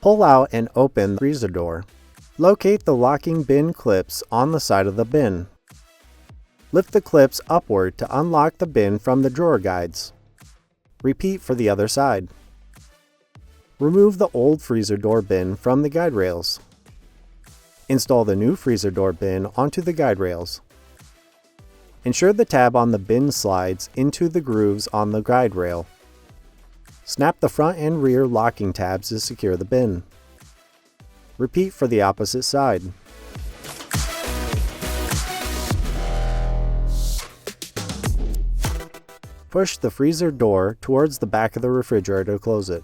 Pull out and open the freezer door. Locate the locking bin clips on the side of the bin. Lift the clips upward to unlock the bin from the drawer guides. Repeat for the other side. Remove the old freezer door bin from the guide rails. Install the new freezer door bin onto the guide rails. Ensure the tab on the bin slides into the grooves on the guide rail. Snap the front and rear locking tabs to secure the bin. Repeat for the opposite side. Push the freezer door towards the back of the refrigerator to close it.